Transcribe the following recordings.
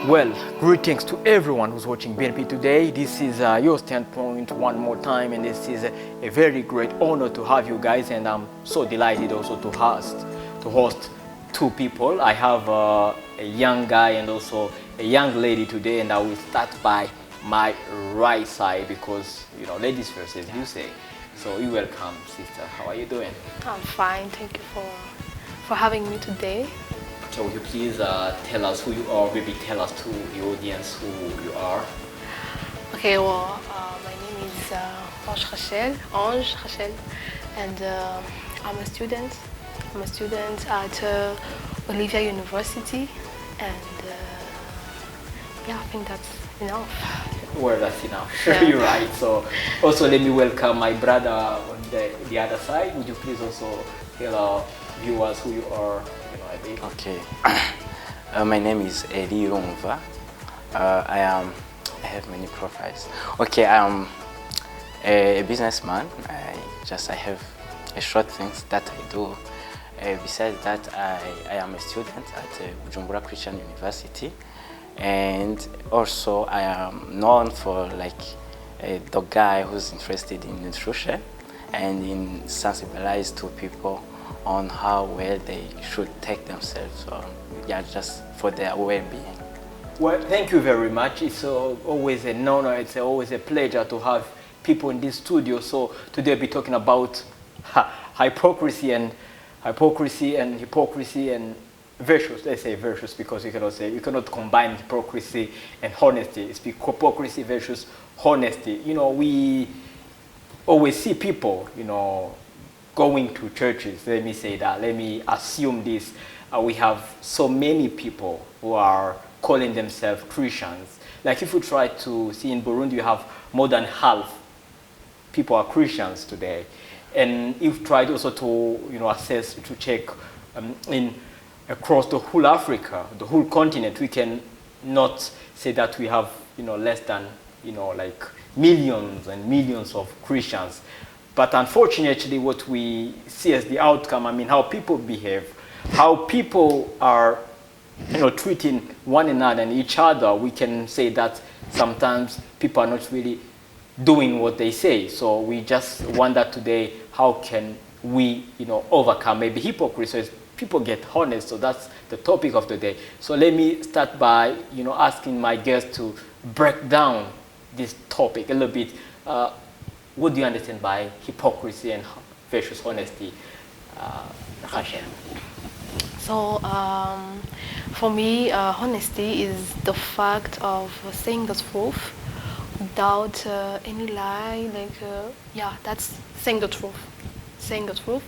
Well, greetings to everyone who's watching BNP today. This is your standpoint one more time, and this is a very great honor to have you guys, and I'm so delighted also to host two people. I have a young guy and also a young lady today, and I will start by my right side because ladies first, as you say. So you welcome, sister. How are you doing? I'm fine. Thank you for having me today. So would you please tell us who you are, maybe tell us to the audience who you are? Okay, well, my name is Ange Rachel, and I'm a student. I'm a student at Olivia University, and yeah, I think that's enough. Well, that's enough. Sure, yeah. You're right. So also let me welcome my brother on the other side. Would you please also tell our viewers who you are? Okay. My name is Eli Rumva. I have many profiles. Okay, I am a businessman. I have a short things that I do. Besides that, I am a student at Bujumbura Christian University, and also I am known for the guy who's interested in nutrition and in sensibilize to people on how well they should take themselves, just for their well-being. Well, thank you very much. It's always an honor. It's always a pleasure to have people in this studio. So today we'll be talking about hypocrisy and virtues. Let's say virtues because you cannot combine hypocrisy and honesty. It's hypocrisy versus honesty. We always see people, going to churches. Let me say that. Let me assume this. We have so many people who are calling themselves Christians. Like if you try to see in Burundi, you have more than half people are Christians today. And if you try also to assess, to check across the whole Africa, the whole continent, we can not say that we have less than millions and millions of Christians. But unfortunately, what we see as the outcome, how people behave, how people are, treating one another and each other, we can say that sometimes people are not really doing what they say. So we just wonder today, how can we, overcome maybe hypocrisy? So people get honest. So that's the topic of the day. So let me start by, asking my guests to break down this topic a little bit. What do you understand by hypocrisy and versus honesty, Rachel? So for me, honesty is the fact of saying the truth without any lie. That's saying the truth. Saying the truth.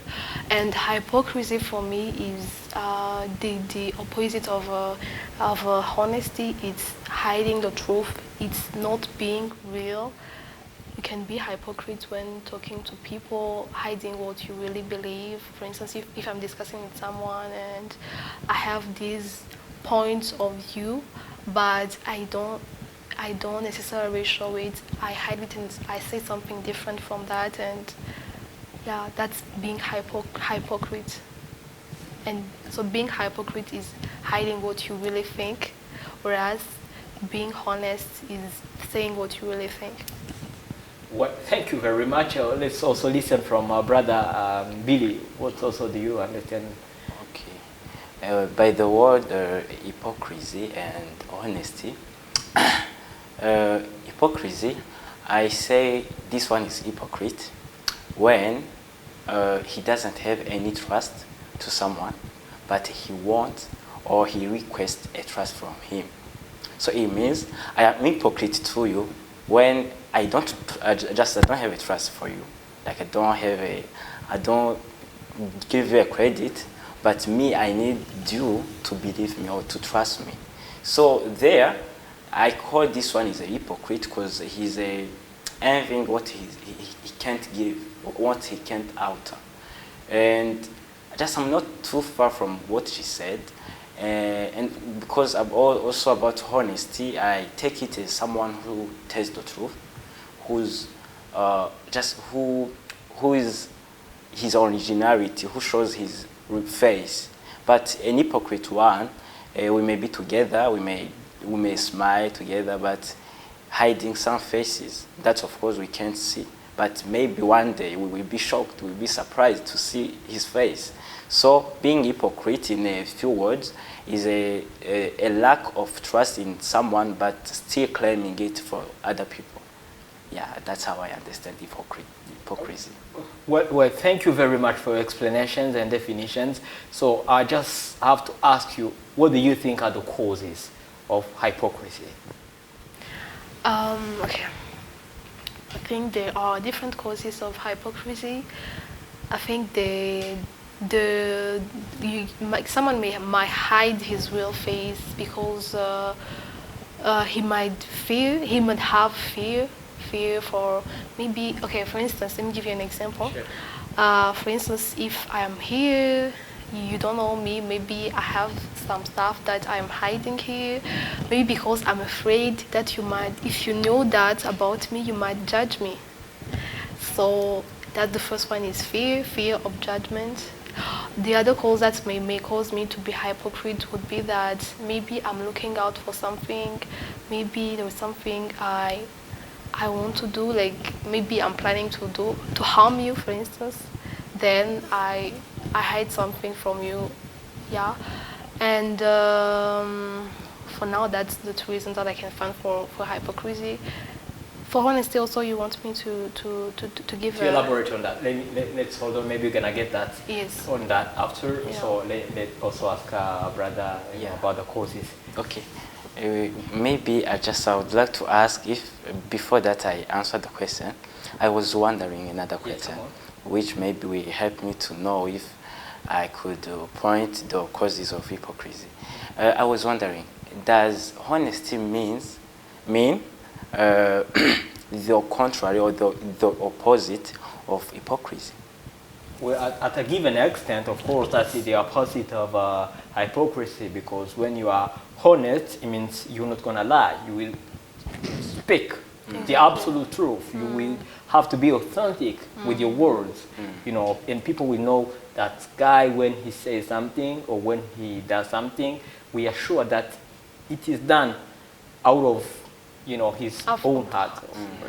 And hypocrisy for me is the opposite of honesty. It's hiding the truth. It's not being real. You can be hypocrite when talking to people, hiding what you really believe. For instance, if I'm discussing with someone and I have these points of view, but I don't necessarily show it. I hide it and I say something different from that, and yeah, that's being hypocrite. And so being hypocrite is hiding what you really think, whereas being honest is saying what you really think. Well, thank you very much. Let's also listen from our brother Billy. What also do you understand? Okay. By the word hypocrisy and honesty, hypocrisy, I say this one is hypocrite when he doesn't have any trust to someone, but he wants or he requests a trust from him. So it means I am hypocrite to you when I don't have a trust for you. Like I don't give you a credit, but me, I need you to believe me or to trust me. So there, I call this one is a hypocrite because he's envying what he can't give, what he can't alter. And I'm not too far from what she said. And because I'm also about honesty, I take it as someone who tells the truth, who's who is his originality, who shows his face. But an hypocrite one, we may be together, we may we may smile together, but hiding some faces that of course we can't see. But maybe one day we will be shocked, we will be surprised to see his face. So being hypocrite, in a few words, is a lack of trust in someone but still claiming it for other people. Yeah, that's how I understand hypocrisy. Well, thank you very much for your explanations and definitions. So I just have to ask you, what do you think are the causes of hypocrisy? Okay. I think there are different causes of hypocrisy. I think someone might hide his real face because he might have fear for maybe, okay, for instance, let me give you an example. Sure. For instance, if I am here, you don't know me, maybe I have some stuff that I'm hiding here, maybe because I'm afraid that if you know that about me, you might judge me. So that the first one is fear of judgment. The other cause that may cause me to be hypocrite would be that maybe I'm looking out for something, maybe there is something I want to do, like maybe I'm planning to harm you, for instance, then I hide something from you, yeah. And for now, that's the two reasons that I can find for hypocrisy. For honesty, also, you want me to give to elaborate on that. Let's hold on. Maybe we're gonna get that on that after. Yeah. So let also ask our brother about the causes. Okay. Maybe I would like to ask if before that I answer the question, I was wondering another question, which maybe will help me to know if I could point the causes of hypocrisy. I was wondering, does honesty mean the contrary or the opposite of hypocrisy? Well, at a given extent, of course, that's the opposite of hypocrisy, because when you are honest, it means you're not going to lie. You will speak the absolute truth. You will have to be authentic with your words, you know, and people will know that guy, when he says something or when he does something, we are sure that it is done out of, you know, his own heart,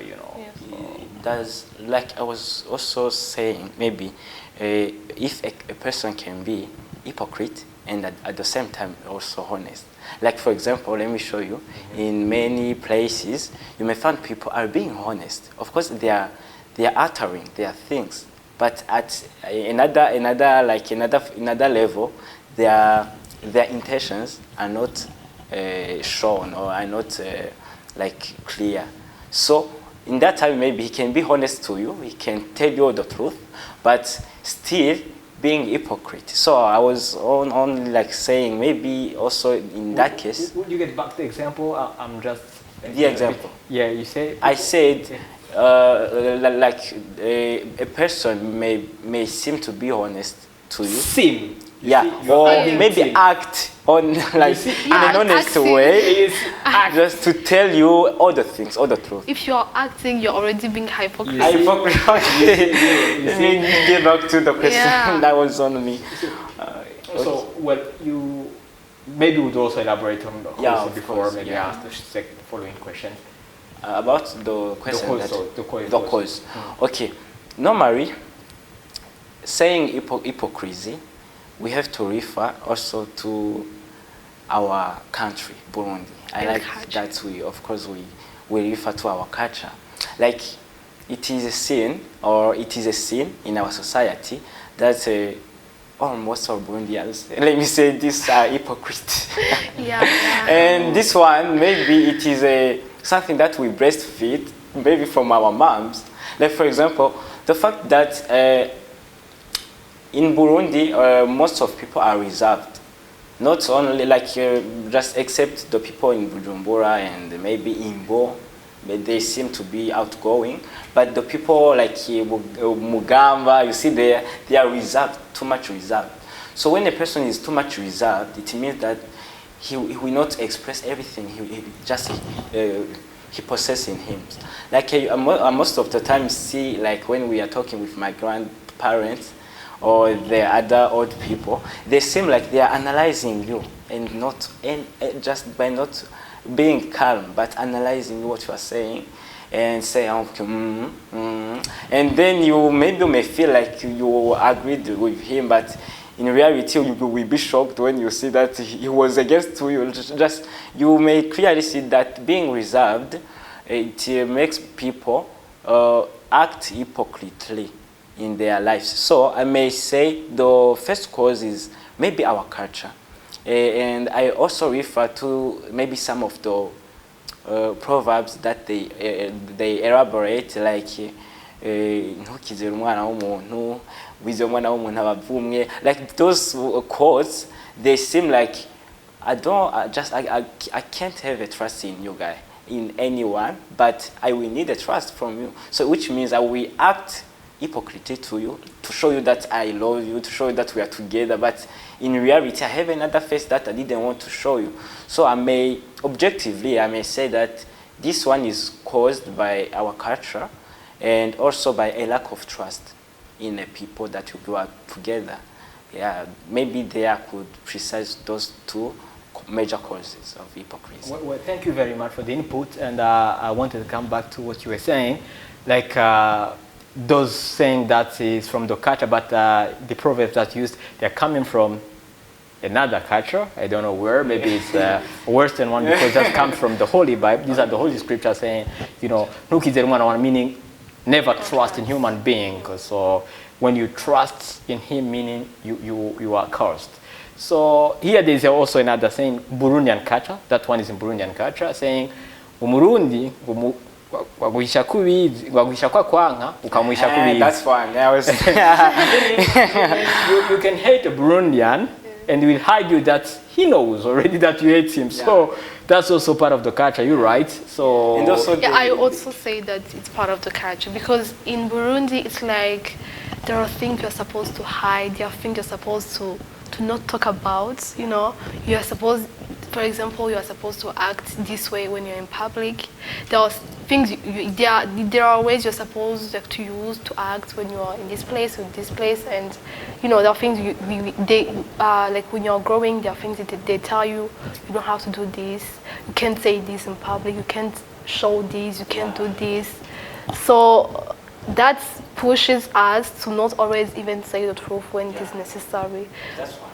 you know. Yes. It does, like I was also saying, maybe if a person can be hypocrite and at the same time also honest. Like, for example, let me show you. In many places, you may find people are being honest. Of course, they are uttering their things, but at another level, their intentions are not shown or are not like clear. So in that time, maybe he can be honest to you, he can tell you the truth, but still being hypocrite. So I was only like saying, maybe also in that case. Would you get back the example? I'm just the example. Yeah, you say. I said, like a person may seem to be honest to you. Seem. Yeah, or maybe act on like in an honest way, just to tell you all the things, all the truth. If you are acting, you're already being hypocrite. You see, get back to the question that was on me. So, well, you maybe would also elaborate on the cause before maybe ask the following question about the question the cause. Okay, normally saying hypocrisy, we have to refer also to our country, Burundi. I like that we refer to our culture. Like, it is a sin, or it is a sin in our society that almost all Burundians, let me say this, are hypocrites. And this one, maybe it is something that we breastfeed, maybe from our moms. Like, for example, the fact that in Burundi, most of people are reserved. Not only like just except the people in Bujumbura and maybe Imbo, but they seem to be outgoing. But the people like Mugamba, you see, they are reserved, too much reserved. So when a person is too much reserved, it means that he will not express everything he possesses in him. Like most of the time, see, like when we are talking with my grandparents, or the other old people, they seem like they are analyzing you and just by not being calm, but analyzing what you are saying and say, okay, and then you maybe may feel like you agreed with him, but in reality you will be shocked when you see that he was against you. Just you may clearly see that being reserved, it makes people act hypocritically in their lives. So I may say the first cause is maybe our culture. And I also refer to maybe some of the proverbs that they elaborate, like ntukizere umwana w'umuntu, wize umwana w'umuntu abavumwe. Like those quotes, they seem like I can't have a trust in you guys, in anyone, but I will need a trust from you. So which means I will act hypocrite to you, to show you that I love you, to show you that we are together, but in reality I have another face that I didn't want to show you. So objectively I may say that this one is caused by our culture and also by a lack of trust in the people that we grow up together. Yeah, maybe there could precise those two major causes of hypocrisy. Well, thank you very much for the input, and I wanted to come back to what you were saying, like those saying that is from the culture, but the proverbs that used, they're coming from another culture. I don't know where. Maybe it's a Western one, because that comes from the Holy Bible. These are the Holy Scriptures saying, you know, meaning never trust in human being. So when you trust in him, meaning you are cursed. So here there is also another saying, Burundian culture. That one is in Burundian culture, saying, Umurundi waguhisha kubizi, waguhisha kwa kwanga, ukamuhisha kubizi. That's fine. You can hate a Burundian, and he will hide you that he knows already that you hate him. Yeah. So that's also part of the culture. You're right. So and also I also say that it's part of the culture, because in Burundi it's like there are things you're supposed to hide. There are things you're supposed to not talk about. You know, you are supposed, for example, you are supposed to act this way when you're in public. There are things there are ways you're supposed to use to act when you are in this place or this place, and you know there are things like when you're growing, there are things that they tell you don't have to do this. You can't say this in public. You can't show this. You can't do this. So that pushes us to not always even say the truth when it is necessary. That's fine.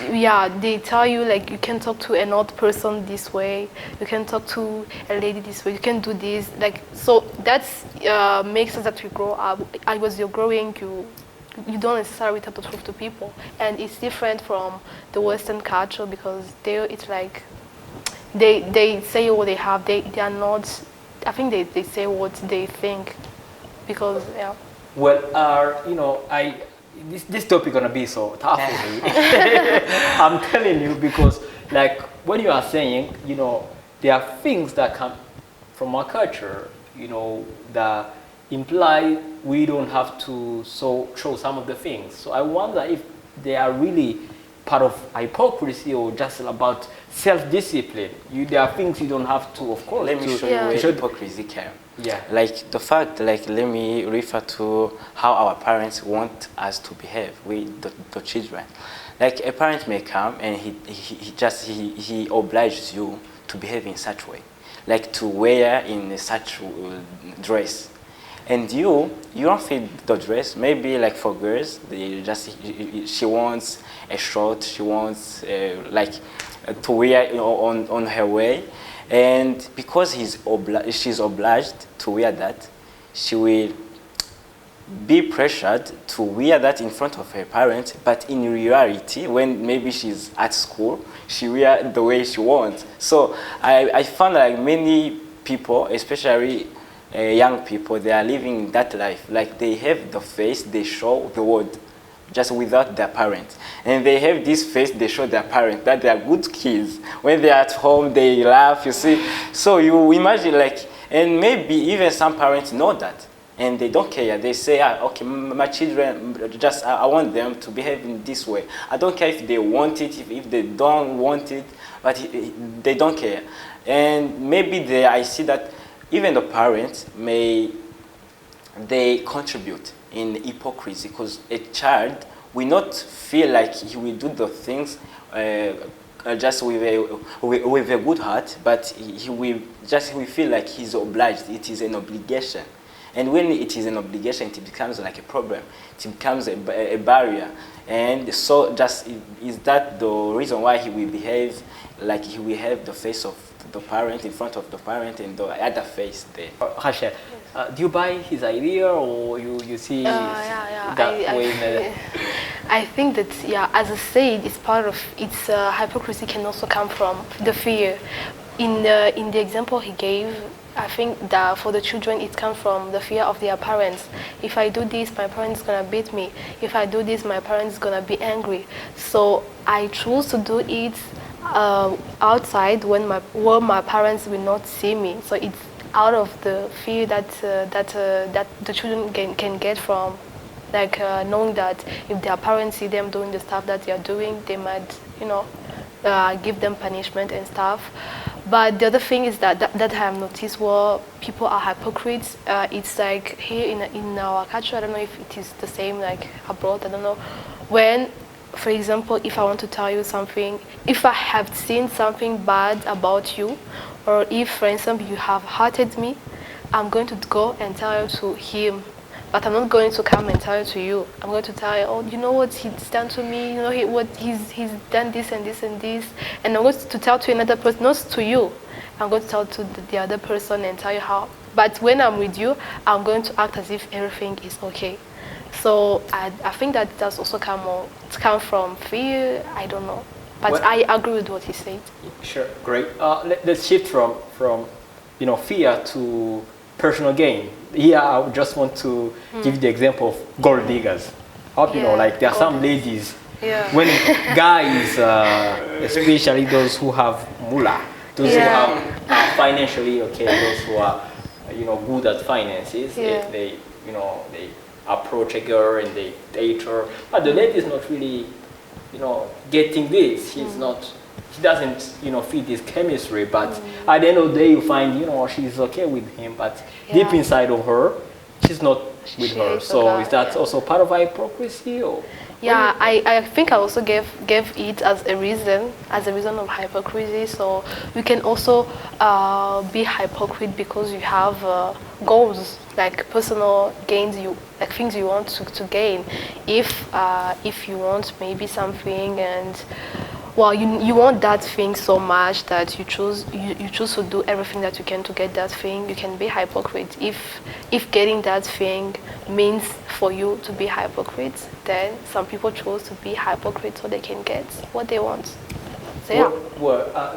Yeah, they tell you like you can talk to an old person this way, you can talk to a lady this way, you can do this. Like, so that's makes us that we grow up. As you're growing, you don't necessarily tell the truth to people, and it's different from the Western culture, because there it's like they say what they have. They are not. I think they say what they think, because yeah. Well, you know, this topic gonna be so tough for me. I'm telling you, because like when you are saying, you know, there are things that come from our culture, you know, that imply we don't have to show some of the things. So I wonder if they are really part of hypocrisy or just about self-discipline. There are things you don't have to, of course. Let me show you where hypocrisy came. Yeah. Like the fact, like let me refer to how our parents want us to behave with the children. Like a parent may come and he obliges you to behave in such way, like to wear in such dress, and you don't fit the dress. Maybe like for girls, she wants a short, she wants like to wear on her way. And because she's obliged to wear that, she will be pressured to wear that in front of her parents. But in reality, when maybe she's at school, she wear the way she wants. So I found like many people, especially young people, they are living that life. Like they have the face, they show the world, just without their parents. And they have this face, they show their parents that they are good kids. When they're at home, they laugh, you see. So you imagine like, and maybe even some parents know that, and they don't care. They say, okay, my children, I want them to behave in this way. I don't care if they want it, if they don't want it, but they don't care. And maybe I see that even the parents they contribute in hypocrisy, because a child will not feel like he will do the things just with a good heart, but he will feel like he's obliged. It is an obligation, and when it is an obligation, it becomes like a problem. It becomes a barrier, and so just is that the reason why he will behave like he will have the face of the parent in front of the parent and the other face there. Rachel, do you buy his idea, or you see Yeah. that way? I think that, yeah, as I said, it's part of its hypocrisy can also come from the fear. In the example he gave, I think that for the children it comes from the fear of their parents. If I do this, my parents gonna beat me. If I do this, my parents gonna be angry. So I choose to do it outside when my parents will not see me. So it's out of the fear that the children can get from, like knowing that if their parents see them doing the stuff that they are doing, they might, give them punishment and stuff. But the other thing is that I have noticed where people are hypocrites. It's like here in our culture, I don't know if it is the same like abroad, I don't know. When, for example, if I want to tell you something, if I have seen something bad about you, or if, for example, you have hurted me, I'm going to go and tell you to him. But I'm not going to come and tell it to you. I'm going to tell you, oh, you know what he's done to me, he's done this and this and this. And I'm going to tell to another person, not to you. I'm going to tell to the other person and tell you how. But when I'm with you, I'm going to act as if everything is okay. So I think that does also come from fear, I don't know. But well, I agree with what he said. Sure, great. Let's shift from fear to personal gain. Here, I just want to give the example of gold diggers. Like there are some ladies, when guys, especially those who have mullah, those who are financially okay, those who are, good at finances, they approach a girl and they date her. But the lady is not really, getting this. She doesn't, feel this chemistry. But at the end of the day, you find, she's okay with him. But deep inside of her, she's not with her. So is that also part of hypocrisy? Or? Yeah, I think I also gave it as a reason of hypocrisy. So you can also be hypocrite because you have goals, like personal gains, like things you want to gain. If you want maybe something and you want that thing so much that you choose to do everything that you can to get that thing, you can be hypocrite. If getting that thing means for you to be hypocrite, then some people choose to be hypocrite so they can get what they want. So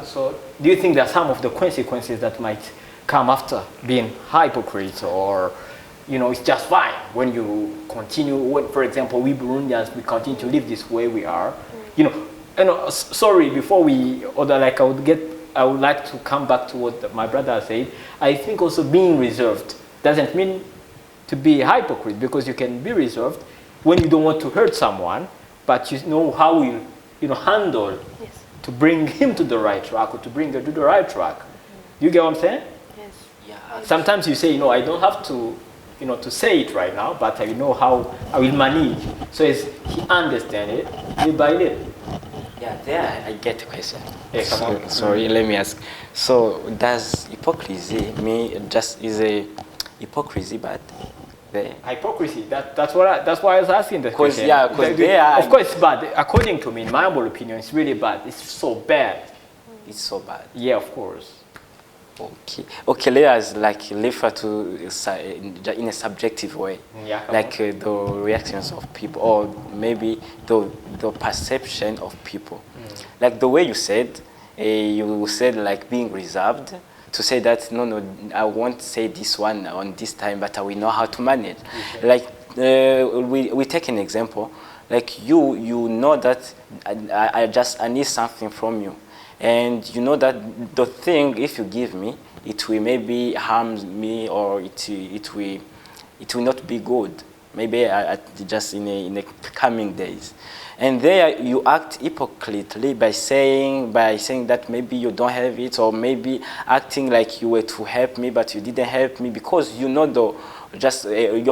so do you think that some of the consequences that might come after being hypocrite, or it's just fine when you continue, for example, we Burundians, we continue to live this way we are, sorry, before I would like to come back to what my brother said. I think also being reserved doesn't mean to be a hypocrite, because you can be reserved when you don't want to hurt someone, but you know how you handle to bring him to the right track, or to bring her to the right track. You get what I'm saying? Yes. Yeah. Sometimes you say, I don't have to, to say it right now, but I know how I will manage. So as he understands it, little by little. Yeah, there I get the question. Hey, come on. Sorry, let me ask. So does hypocrisy mean just is a hypocrisy bad? Hypocrisy. That's why I was asking the question. Yeah, because of course it's bad. According to me, in my humble opinion, it's really bad. It's so bad. It's so bad. Yeah, of course. Okay. Let us refer to in a subjective way, the reactions of people, or maybe the perception of people. Like the way you said like being reserved, to say that no, I won't say this one on this time, but I will know how to manage. Like we take an example. Like you know that I need something from you. And you know that the thing, if you give me, it will maybe harm me, or it will not be good. Maybe just in the coming days. And there you act hypocritically by saying that maybe you don't have it, or maybe acting like you were to help me, but you didn't help me, because you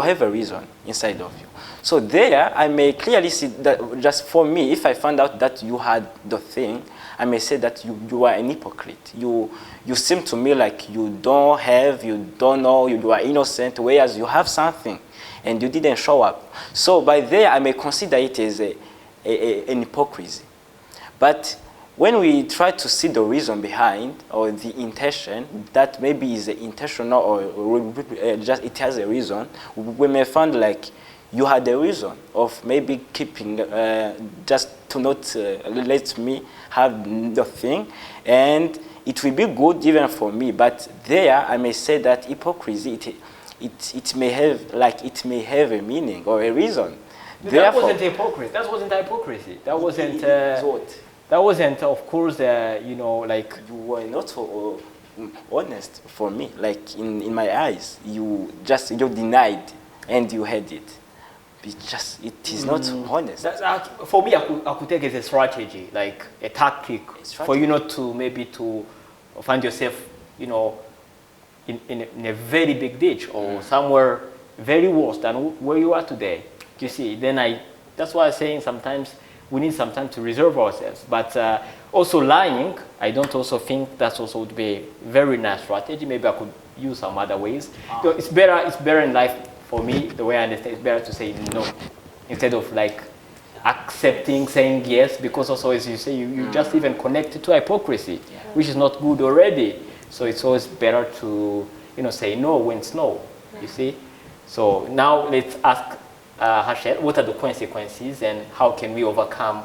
have a reason inside of you. So there I may clearly see that just for me, if I found out that you had the thing, I may say that you are an hypocrite. You seem to me like you don't have, you don't know, you are innocent, whereas you have something and you didn't show up. So by there, I may consider it as an hypocrisy. But when we try to see the reason behind or the intention, that maybe is intentional or just it has a reason, we may find like you had a reason of maybe keeping, just to not let me have the thing, and it will be good even for me. But there, I may say that hypocrisy, it may have a meaning or a reason. That wasn't hypocrisy. That wasn't hypocrisy. That wasn't. That wasn't, of course, you know, like you were not so honest for me. Like in my eyes, you denied and you had it. It is not honest. For me, I could take it as a strategy, like a tactic for you not to maybe to find yourself, you know, in a very big ditch or somewhere very worse than where you are today. You see, that's why I'm saying sometimes we need some time to reserve ourselves. But also lying, I don't also think that also would be a very nice strategy. Maybe I could use some other ways. So it's better in life. For me, the way I understand, it's better to say no instead of like accepting, saying yes, because also, as you say, you just even connected to hypocrisy, which is not good already. So it's always better to, you know, say no when it's no, you see. So now let's ask Hachette, what are the consequences and how can we overcome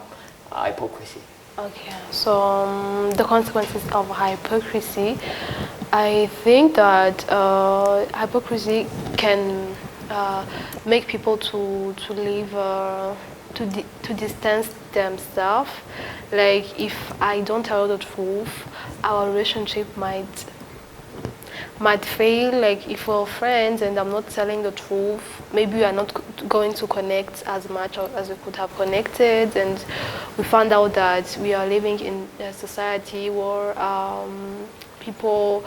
hypocrisy? Okay, so the consequences of hypocrisy, I think that hypocrisy can make people to live to distance themselves. Like if I don't tell the truth, our relationship might fail. Like if we're friends and I'm not telling the truth, maybe we are not going to connect as much as we could have connected, and we found out that we are living in a society where people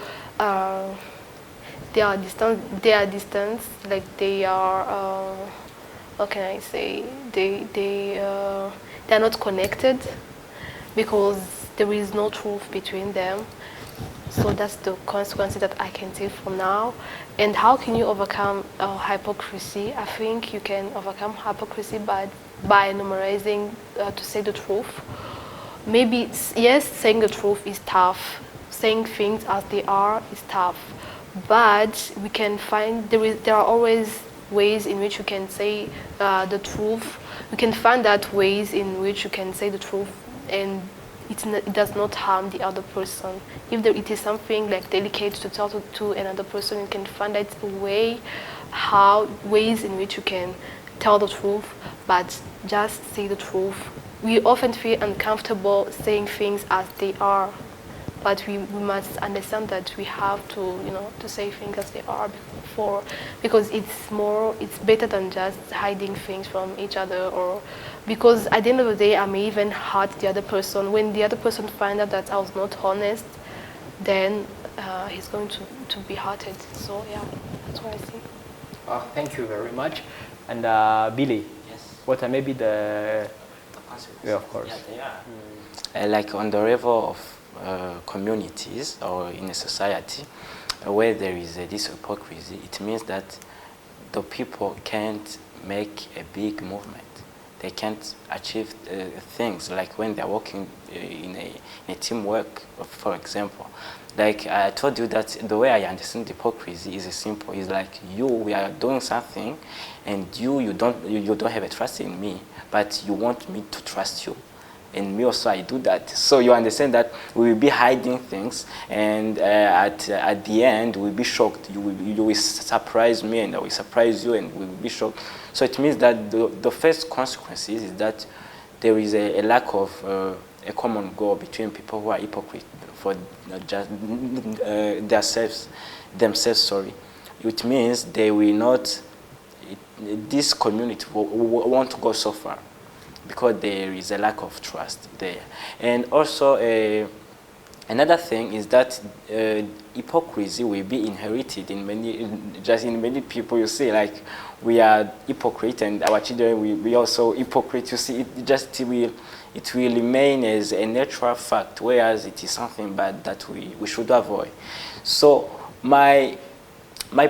they are distant, like they are, how can I say, they are not connected because there is no truth between them. So that's the consequences that I can take from now. And how can you overcome hypocrisy? I think you can overcome hypocrisy by memorizing to say the truth. Maybe, yes, saying the truth is tough. Saying things as they are is tough. But we can find, there are always ways in which you can say the truth. You can find that ways in which you can say the truth and it does not harm the other person. If it is something like delicate to tell to another person, you can find that ways in which you can tell the truth, but just say the truth. We often feel uncomfortable saying things as they are, but we must understand that we have to, you know, to say things as they are because it's better than just hiding things from each other, or because at the end of the day I may even hurt the other person. When the other person finds out that I was not honest, then he's going to be hurted. So yeah, that's what I see. Thank you very much. And Billy, yes, what are maybe the consequences? Yeah, of course. Yeah, they are. Like on the level of communities or in a society where there is this hypocrisy, it means that the people can't make a big movement. They can't achieve things like when they're working in a teamwork, for example. Like I told you that the way I understand hypocrisy is simple. It's like we are doing something and you don't have a trust in me, but you want me to trust you. And me also, I do that. So you understand that we will be hiding things, and at the end, we'll be shocked. You will surprise me, and I will surprise you, and we will be shocked. So it means that the first consequences is that there is a lack of a common goal between people who are hypocrite for just themselves. Sorry, it means they will not. This community won't go so far, because there is a lack of trust there. And also Another thing is that hypocrisy will be inherited in many people. You see, like we are hypocrite, and our children we also hypocrite. You see, it will remain as a natural fact, whereas it is something bad that we should avoid. So my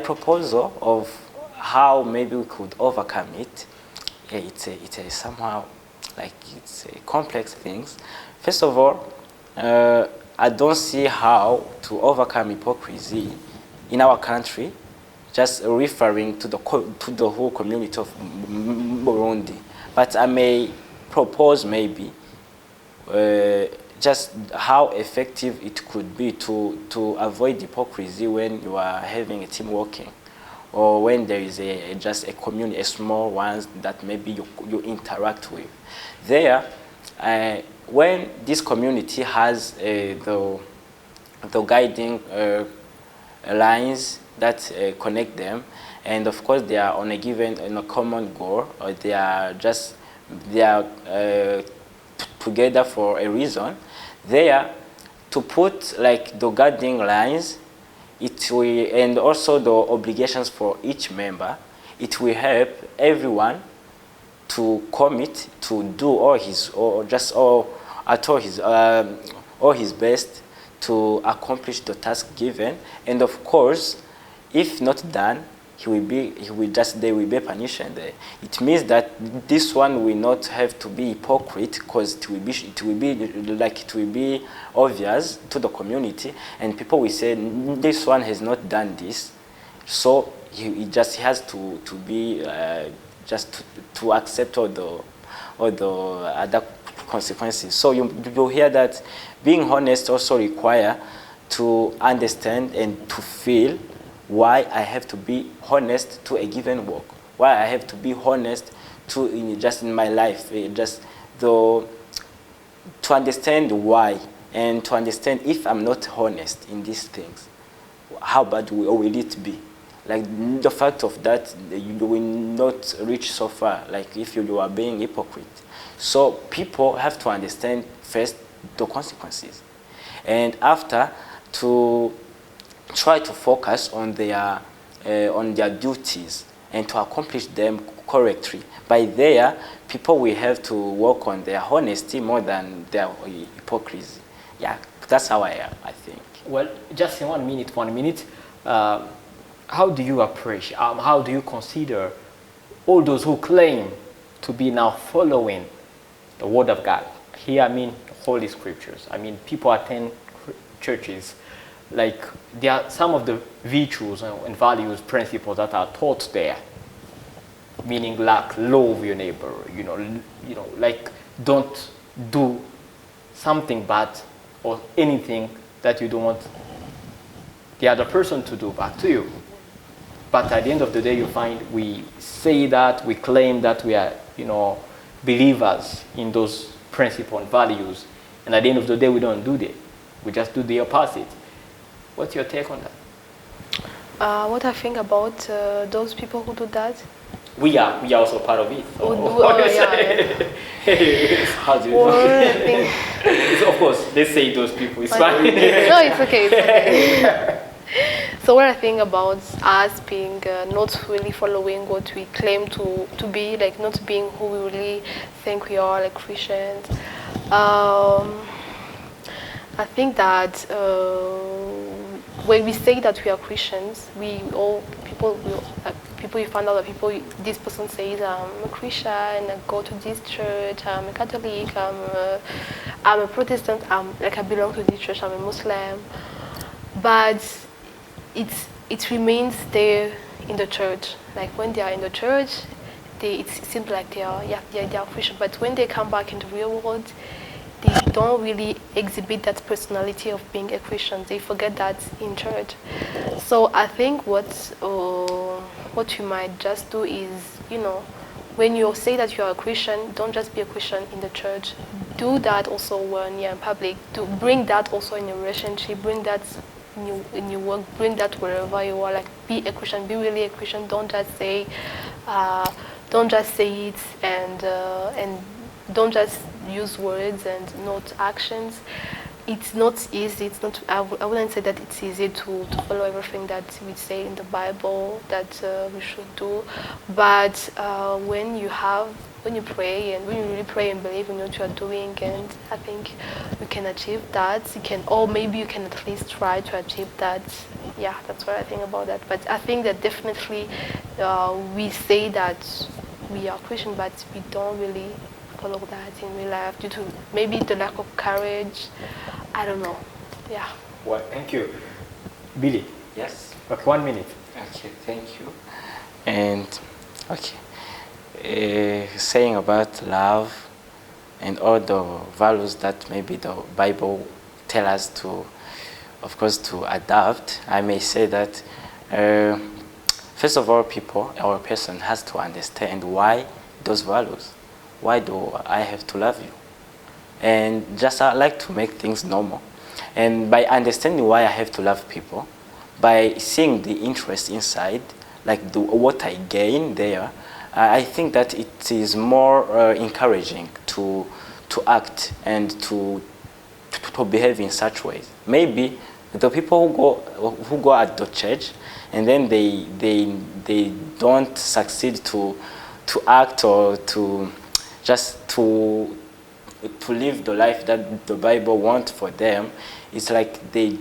proposal of how maybe we could overcome it, it's a somehow like it's a complex things. First of all, I don't see how to overcome hypocrisy in our country, just referring to the whole community of Burundi. But I may propose maybe just how effective it could be to avoid hypocrisy when you are having a team working, or when there is just a community, a small ones that maybe you interact with. There, when this community has the guiding lines that connect them, and of course they are on a common goal, or they are together for a reason. There, to put like the guiding lines, and also the obligations for each member, it will help everyone to commit to do all his best to accomplish the task given. And of course, if not done, they will be punished. And it means that this one will not have to be hypocrite, because it will be obvious to the community, and people will say this one has not done this, so he just has to be just to accept all the other consequences. So you hear that being honest also require to understand and to feel why I have to be honest to a given work, why I have to be honest in my life, to understand why, and to understand if I'm not honest in these things, how bad will it be? Like the fact of that, you will not reach so far, like if you are being hypocrite. So people have to understand first the consequences, and after to try to focus on their duties and to accomplish them correctly. By there, people will have to work on their honesty more than their hypocrisy. Yeah, that's how I think. Well, just in 1 minute, how do you approach, how do you consider all those who claim to be now following the Word of God? Here I mean Holy Scriptures. I mean people attend churches, like there are some of the virtues and values, principles that are taught there, meaning like love your neighbor, like don't do something bad or anything that you don't want the other person to do back to you. But at the end of the day, you find we say that, we claim that we are, believers in those principles and values, and at the end of the day, we don't do that. We just do the opposite. What's your take on that? What I think about those people who do that? We are also part of it. Yeah. How do you Of course, they say those people. It's fine. No, it's okay. So what I think about us being not really following what we claim to be, like not being who we really think we are, like Christians. I think that when we say that we are Christians, people you find out that this person says I'm a Christian, I go to this church, I'm a Catholic, I'm a Protestant, I belong to this church, I'm a Muslim, but it remains there in the church. Like when they are in the church, it seems like they are Christian, but when they come back in the real world, they don't really exhibit that personality of being a Christian. They forget that in church. So I think what you might just do is, when you say that you are a Christian, don't just be a Christian in the church. Do that also when you're in public. To bring that also in your relationship. Bring that in your work. Bring that wherever you are. Like be a Christian. Be really a Christian. Don't just say it and don't just use words and not actions. it's not easy. It's not. I wouldn't say that it's easy to follow everything that we say in the Bible that we should do. But when you pray and when you really pray and believe in what you are doing, and I think you can achieve that. You can, or maybe you can at least try to achieve that. Yeah, that's what I think about that. But I think that definitely we say that we are Christian, but we don't really follow that in real life due to maybe the lack of courage. I don't know. Yeah. Well, thank you. Billy. Yes. Okay, 1 minute. Okay, thank you. And okay, saying about love and all the values that maybe the Bible tell us to, of course, to adapt. I may say that first of all, people or a person has to understand why those values. Why do I have to love you? And just I like to make things normal. And by understanding why I have to love people, by seeing the interest inside, like what I gain there, I think that it is more encouraging to act and to behave in such ways. Maybe the people who go at the church and then they don't succeed to act or to just to live the life that the Bible wants for them. It's like they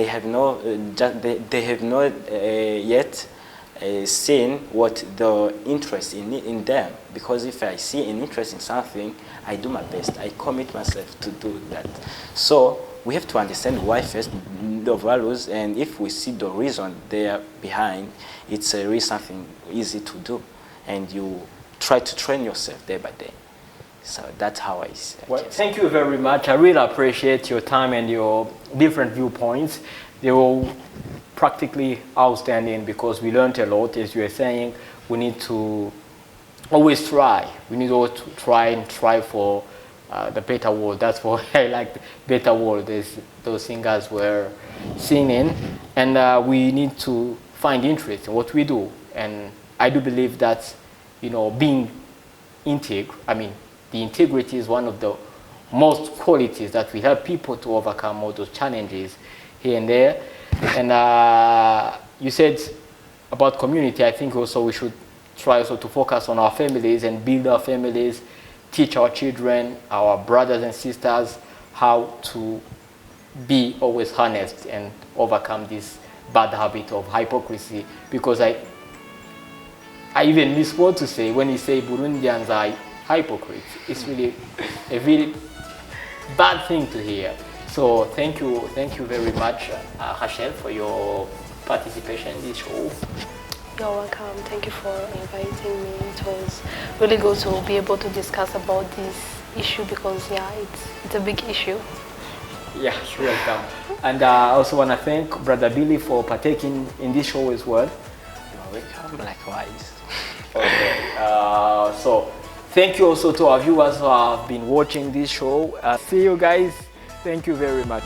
have not yet seen what the interest in them. Because if I see an interest in something, I do my best. I commit myself to do that. So we have to understand why first the values, and if we see the reason there behind, it's really something easy to do, and you try to train yourself day by day. So that's how I see it. Well, thank you very much. I really appreciate your time and your different viewpoints. They were practically outstanding because we learned a lot. As you were saying, we need to always try. We need to try for the better world. That's why I like the better world, as those singers were singing. And we need to find interest in what we do. And I do believe that, being the integrity is one of the most qualities that will help people to overcome all those challenges here and there. And you said about community. I think also we should try also to focus on our families and build our families, teach our children, our brothers and sisters, how to be always honest and overcome this bad habit of hypocrisy. Because I even miss what to say when you say Burundians are hypocrites. It's really a really bad thing to hear. So thank you very much, Rachel, for your participation in this show. You're welcome. Thank you for inviting me. It was really good to be able to discuss about this issue because it's a big issue. Yeah, you're welcome. And I also want to thank Brother Billy for partaking in this show as well. You're welcome, likewise. Okay. So thank you also to our viewers who have been watching this show. See you guys. Thank you very much.